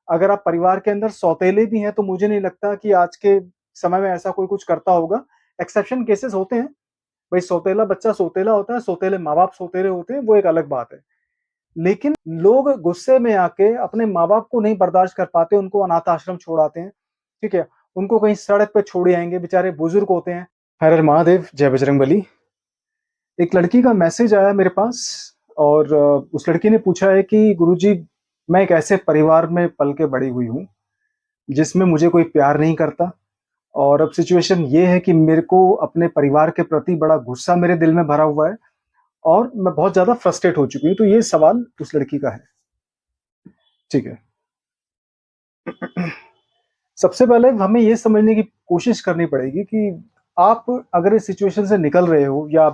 अगर आप परिवार के अंदर सौतेले भी हैं, तो मुझे नहीं लगता कि आज के समय में ऐसा कोई कुछ करता होगा। एक्सेप्शन केसेस होते हैं, भई सौतेला बच्चा सौतेला होता है, सौतेले माँ-बाप सौतेले होते हैं, वो एक अलग बात है। लेकिन लोग गुस्से में आके अपने माँ-बाप को नहीं बर्दाश्त कर पाते, उनको अनाथ आश्रम छोड़ आते हैं, ठीक है? उनको कहीं सड़क पे छोड़ आएँगे, बेचारे बुजुर्ग होते हैं। हर हर महादेव, जय बजरंगबली। एक लड़की का मैसेज आया मेरे पास और उस लड़की ने पूछा है कि गुरुजी, मैं एक ऐसे परिवार में पल के बड़ी हुई हूँ, जिसमें मुझे कोई प्यार नहीं करता और अब सिचुएशन ये है कि मेरे को अपने परिवार के प्रति बड़ा गुस्सा मेरे दिल में भरा हुआ है और मैं बहुत ज़्यादा फ्रस्ट्रेट हो चुकी हूँ। तो ये सवाल उस लड़की का है, ठीक है। सबसे पहले हमें ये समझने की कोशिश करनी पड़ेगी कि आप अगर इस सिचुएशन से निकल रहे हो या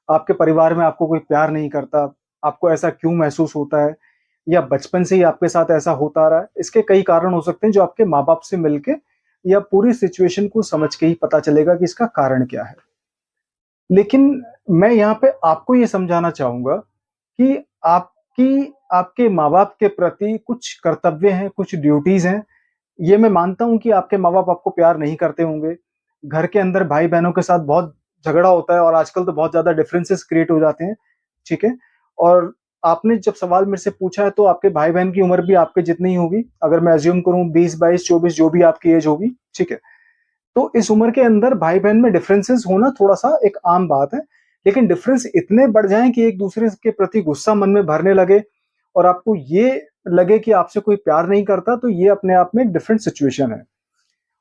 आपके परिवार में आपको कोई प्यार नहीं करता, आपको ऐसा क्यों महसूस होता है या बचपन से ही आपके साथ ऐसा होता आ रहा है, इसके कई कारण हो सकते हैं जो आपके माँ-बाप से मिलके या पूरी सिचुएशन को समझ के ही पता चलेगा कि इसका कारण क्या है। लेकिन मैं यहाँ पे आपको ये समझाना चाहूँगा कि आपकी आपके माँ-बाप के प्रति कुछ कर्तव्य हैं, कुछ ड्यूटीज़ हैं। ये मैं मानता हूँ कि आपके माँ-बाप आपको प्यार नहीं करते होंगे। घर के अंदर भाई-बहनों के साथ बहुत झगड़ा होता है और आजकल तो बहुत ज़्यादा डिफरेंसेस क्रिएट हो जाते हैं, ठीक है? और आपने जब सवाल मेरे से पूछा है तो आपके भाई-बहन की उम्र भी आपके जितनी ही होगी। अगर मैं अज़्यूम करूँ 20, 22, 24 जो भी आपकी एज होगी, ठीक है? तो इस उम्र के अंदर भाई-बहन में डिफरेंसेस होना थोड़ा-सा एक आम बात है। लेकिन डिफरेंस इतने बढ़ जाएँ कि एक-दूसरे के प्रति गुस्सा मन में भरने लगे और आपको ये लगे कि आपसे कोई प्यार नहीं करता, तो ये अपने आप में एक डिफरेंट सिचुएशन है।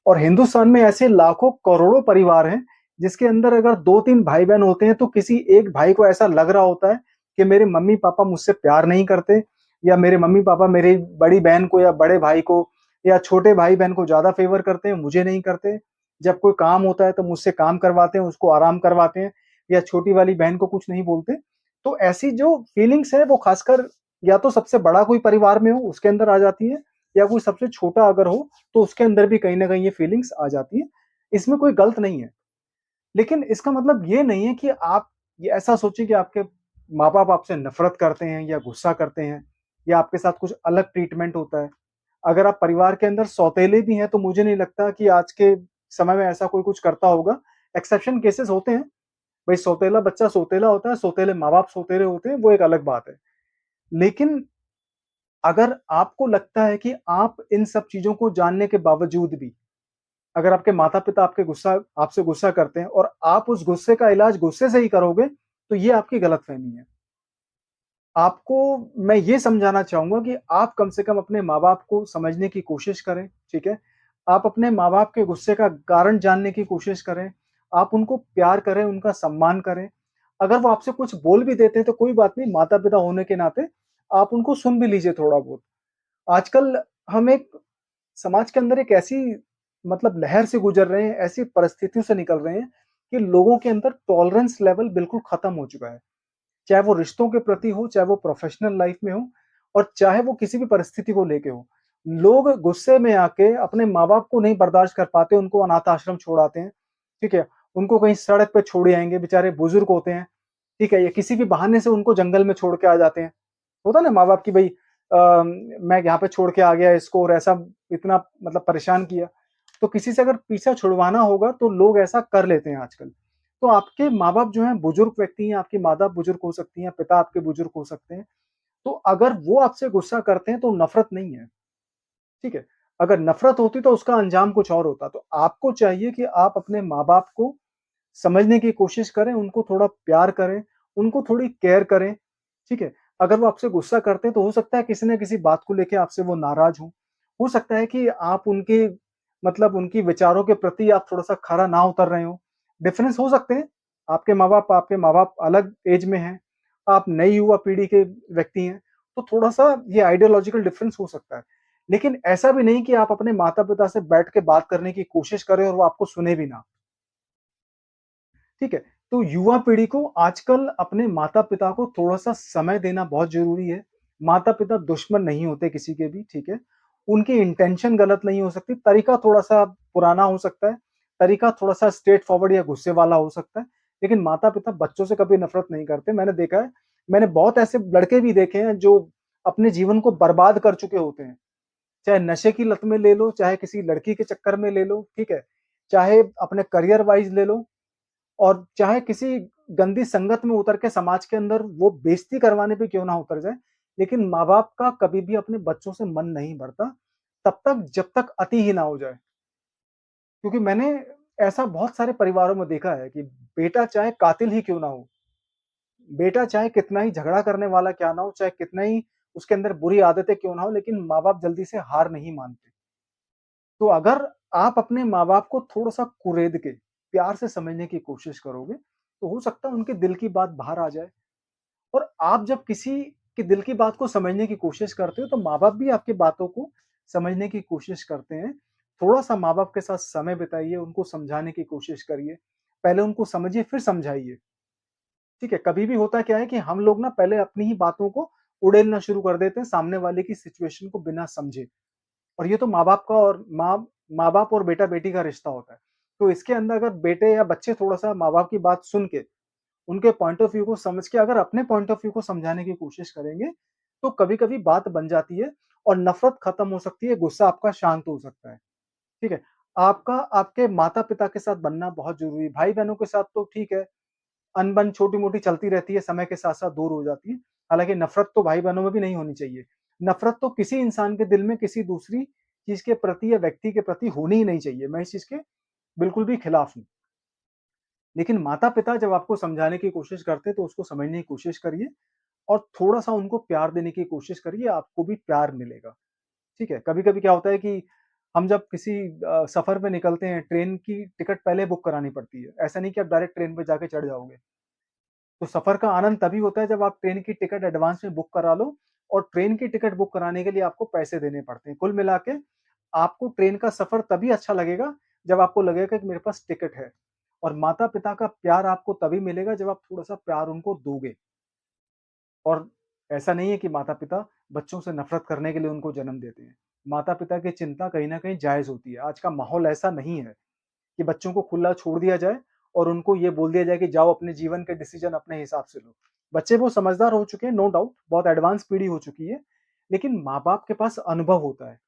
और हिंदुस्तान में ऐसे लाखों करोड़ों परिवार हैं, जिसके अंदर अगर 2-3 भाई-बहन होते हैं, तो किसी एक भाई को ऐसा लग रहा होता है कि मेरे मम्मी-पापा मुझसे प्यार नहीं करते या मेरे मम्मी-पापा मेरी बड़ी बहन को या बड़े भाई को या छोटे भाई-बहन को ज़्यादा फ़ेवर करते हैं, मुझे नहीं करते। जब कोई काम होता है, तो मुझसे काम करवाते हैं, उसको आराम करवाते हैं या छोटी वाली बहन को कुछ नहीं बोलते। तो ऐसी जो फीलिंग्स हैं, वो खासकर या तो सबसे बड़ा कोई परिवार में हो, उसके अंदर आ जाती है या कोई सबसे छोटा अगर हो, तो उसके अंदर भी कहीं न कहीं ये फीलिंग्स आ जाती हैं। इसमें कोई गलत नहीं है। लेकिन इसका मतलब ये नहीं है कि आप ये ऐसा सोचें कि आपके माँ-बाप आपसे नफ़रत करते हैं या गुस्सा करते हैं या आपके साथ कुछ अलग ट्रीटमेंट होता है। अगर आप परिवार के अंदर सौतेले भी हैं, तो मुझे नहीं लगता कि आज के समय में ऐसा कोई कुछ करता होगा। एक्सेप्शन केसेस होते हैं। भई सौतेला बच्चा सौतेला होता है, सौतेले माँ-बाप सौतेले होते हैं, वो एक अलग बात है। लेकिन अगर आपको लगता है कि आप इन सब चीज़ों को जानने के बावजूद भी अगर आपके माता-पिता आपसे गुस्सा करते हैं और आप उस गुस्से का इलाज गुस्से से ही करोगे, तो ये आपकी गलतफ़हमी है। आपको मैं ये समझाना चाहूँगा कि आप कम से कम अपने माँ-बाप को समझने की कोशिश करें, ठीक है? आप अपने माँ-बाप के गुस्से का कारण जानने की कोशिश करें। आप उनको प्यार करें, उनका सम्मान करें। अगर वो आपसे कुछ बोल भी देते हैं, तो कोई बात नहीं, माता-पिता होने के नाते आप उनको सुन भी लीजिए थोड़ा बहुत। आजकल हम एक समाज के अंदर एक ऐसी मतलब लहर से गुज़र रहे हैं, ऐसी परिस्थितियों से निकल रहे हैं कि लोगों के अंदर टॉलरेंस लेवल बिल्कुल खत्म हो चुका है। चाहे वो रिश्तों के प्रति हो, चाहे वो प्रोफ़ेशनल लाइफ़ में हो और चाहे वो किसी भी परिस्थिति को लेके हो। लोग गुस्से में आके अपने माँ-बाप को नहीं बर्दाश्त कर पाते, उनको अनाथ आश्रम छोड़ आते हैं, ठीक है? उनको कहीं सड़क पे छोड़ आएँगे, बेचारे बुज़ुर्ग होते हैं, ठीक है? या किसी भी बहाने से उनको जंगल में छोड़ के आ जाते हैं। होता है ना माँ-बाप की भई मैं यहाँ पे छोड़ के आ गया इसको और ऐसा इतना मतलब परेशान किया। तो किसी से अगर पीछा छुड़वाना होगा तो लोग ऐसा कर लेते हैं आजकल। तो आपके माँ-बाप जो हैं बुजुर्ग व्यक्ति हैं, आपकी माता बुजुर्ग हो सकती हैं, पिता आपके बुजुर्ग हो सकते हैं। तो अगर वो आपसे गुस्सा करते हैं तो नफ़रत नहीं है, ठीक है? अगर नफ़रत होती तो उसका अंजाम कुछ और होता। तो आपको चाहिए कि आप अपने माँ-बाप को समझने की कोशिश करें, उनको थोड़ा प्यार करें, उनको थोड़ी केयर करें, ठीक है? अगर वो आपसे गुस्सा करते हैं तो हो सकता है किसी न किसी बात को लेके आपसे वो नाराज़ हों। हो सकता है कि आप उनके मतलब उनकी विचारों के प्रति आप थोड़ा-सा खरा ना उतर रहे हों। डिफ़रेंस हो सकते हैं। आपके माँ-बाप अलग ऐज में हैं, आप नई युवा पीढ़ी के व्यक्ति हैं, तो थोड़ा-सा ये आइडियोलॉजिकल डिफ़रेंस हो सकता है। लेकिन ऐसा भी नहीं कि आप अपने माता-पिता से बैठ के बात करने की कोशिश करें और वो आपको सुने भी ना। ठीक है? तो युवा पीढ़ी को आजकल अपने माता-पिता को थोड़ा-सा समय देना बहुत ज़रूरी है। माता-पिता दुश्मन नहीं होते किसी के भी, ठीक है? उनकी इंटेंशन गलत नहीं हो सकती, तरीका थोड़ा-सा पुराना हो सकता है, तरीका थोड़ा-सा स्ट्रेट फॉरवर्ड या गुस्से वाला हो सकता है, लेकिन माता-पिता बच्चों से कभी नफ़रत नहीं करते। मैंने देखा है, मैंने बहुत ऐसे लड़के भी देखे हैं जो अपने जीवन को बर्बाद कर चुके होते हैं। चाहे नशे की लत में ले लो, चाहे किसी लड़की के चक्कर में ले लो, ठीक है? चाहे अपने करियर वाइज़ ले लो और चाहे किसी गंदी संगत में उतर के समाज के अंदर वो बेइज़्ती करवाने पे क्यों ना उतर जाए, लेकिन माँ-बाप का कभी भी अपने बच्चों से मन नहीं भरता, तब तक जब तक अति ही ना हो जाए। क्योंकि मैंने ऐसा बहुत सारे परिवारों में देखा है कि बेटा चाहे कातिल ही क्यों ना हो, बेटा चाहे कितना ही झगड़ा करने वाला क्या ना हो, चाहे कितना ही उसके अंदर बुरी आदतें क्यों ना हो, लेकिन माँ-बाप जल्दी से हार नहीं मानते। तो अगर आप अपने माँ-बाप को थोड़ा-सा कुरेद के, प्यार से समझने की कोशिश करोगे, तो हो सकता है उनके दिल की बात बाहर आ जाए। और आप जब किसी के दिल की बात को समझने की कोशिश करते हो, तो माँ-बाप भी आपकी बातों को समझने की कोशिश करते हैं। थोड़ा-सा माँ-बाप के साथ समय बिताइए, उनको समझाने की कोशिश करिए। पहले उनको समझिए, फिर समझाइए। ठीक है? कभी भी होता क्या है कि हम लोग ना पहले अपनी ही बातों को उड़ेलना शुरू कर देते हैं, सामने वाले की सिचुएशन को बिना समझे। और ये तो माँ-बाप का और माँ-बाप और बेटा-बेटी का रिश्ता होता है। तो इसके अंदर अगर बेटे या बच्चे थोड़ा-सा माँ-बाप की बात सुन के, उनके पॉइंट ऑफ व्यू को समझ के अगर अपने पॉइंट ऑफ व्यू को समझाने की कोशिश करेंगे, तो कभी-कभी बात बन जाती है और नफ़रत खत्म हो सकती है, गुस्सा आपका शांत हो सकता है। ठीक है? आपका आपके माता-पिता के साथ बनना बहुत ज़रूरी है। भाई-बहनों के साथ तो ठीक है, अनबन छोटी-मोटी चलती रहती है, समय के साथ-साथ दूर हो जाती है। हालाँकि नफ़रत तो भाई-बहनों में भी नहीं होनी चाहिए। नफ़रत तो किसी इंसान के दिल में किसी दूसरी चीज़ के प्रति या व्यक्ति के प्रति होनी ही नहीं चाहिए। मैं इस चीज़ के बिल्कुल भी खिलाफ हूँ। लेकिन माता-पिता जब आपको समझाने की कोशिश करते हैं, तो उसको समझने की कोशिश करिए और थोड़ा-सा उनको प्यार देने की कोशिश करिए, आपको भी प्यार मिलेगा। ठीक है? कभी-कभी क्या होता है कि हम जब किसी सफ़र पे निकलते हैं, ट्रेन की टिकट पहले बुक करानी पड़ती है। ऐसा नहीं कि आप डायरेक्ट ट्रेन पे जाके चढ़ जाओगे। तो सफ़र का आनंद तभी होता है जब आप ट्रेन की टिकट एडवांस में बुक करा लो और ट्रेन की टिकट बुक कराने के लिए आपको पैसे देने पड़ते हैं। कुल मिला के आपको ट्रेन का सफ़र तभी अच्छा लगेगा जब आपको लगेगा कि मेरे पास टिकट है और माता-पिता का प्यार आपको तभी मिलेगा जब आप थोड़ा-सा प्यार उनको दोगे। और ऐसा नहीं है कि माता-पिता बच्चों से नफ़रत करने के लिए उनको जन्म देते हैं। माता-पिता की चिंता कहीं न कहीं जायज़ होती है। आज का माहौल ऐसा नहीं है कि बच्चों को खुला छोड़ दिया जाए और उनको ये बोल दिया जाए कि जाओ अपने जीवन के डिसीज़न अपने हिसाब से लो। बच्चे वो समझदार हो चुके हैं, नो डाउट, बहुत एडवांस पीढ़ी हो चुकी है, लेकिन माँ-बाप के पास अनुभव होता है।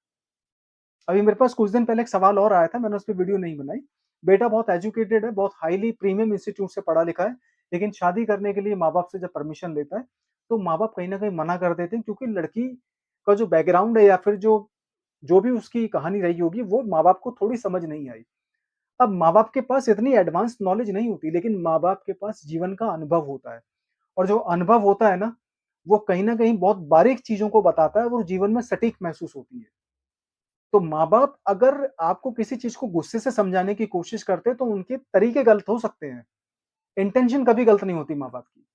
अभी मेरे पास कुछ दिन पहले एक सवाल और आया था, मैंने उसपे वीडियो नहीं बनाई। बेटा बहुत एजुकेटेड है, बहुत हाइली प्रीमियम इंस्टीट्यूट से पढ़ा लिखा है, लेकिन शादी करने के लिए माँ-बाप से जब परमिशन लेता है, तो माँ-बाप कहीं न कहीं मना कर देते हैं क्योंकि लड़की का जो बैकग्राउंड है या फिर जो जो भी उसकी कहानी रही होगी, वो माँ-बाप को थोड़ी समझ नहीं आई। अब माँ-बाप के पास इतनी एडवांस नॉलेज नहीं होती, लेकिन माँ-बाप के पास जीवन का अनुभव होता है और जो अनुभव होता है ना, वो कहीं न कहीं बहुत बारीक चीज़ों को बताता है और जीवन में सटीक महसूस होती है। तो माँ-बाप अगर आपको किसी चीज़ को गुस्से से समझाने की कोशिश करते हैं, तो उनके तरीके गलत हो सकते हैं। इंटेंशन कभी गलत नहीं होती माँ-बाप की,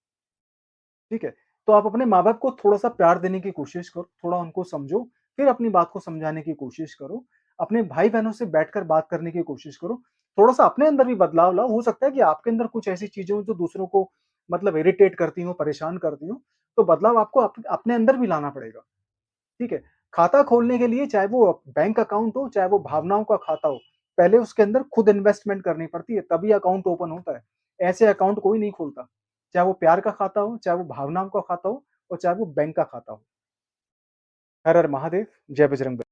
ठीक है? तो आप अपने माँ-बाप को थोड़ा-सा प्यार देने की कोशिश करो, थोड़ा उनको समझो, फिर अपनी बात को समझाने की कोशिश करो। अपने भाई-बहनों से बैठकर बात करने की कोशिश करो। थोड़ा-सा अपने अंदर भी बदलाव लाओ, हो सकता है कि आपके अंदर कुछ ऐसी चीज़ें हों जो दूसरों को मतलब इरिटेट करती हों, परेशान करती हों, तो बदलाव आपको अपने अंदर भी लाना पड़ेगा। ठीक है? खाता खोलने के लिए चाहे वो बैंक अकाउंट हो, चाहे वो भावनाओं का खाता हो, पहले उसके अंदर खुद इन्वेस्टमेंट करनी पड़ती है, तभी अकाउंट ओपन होता है। ऐसे अकाउंट कोई नहीं खोलता। चाहे वो प्यार का खाता हो, चाहे वो भावनाओं का खाता हो और चाहे वो बैंक का खाता हो। हर हर महादेव! जय बजरंग बली।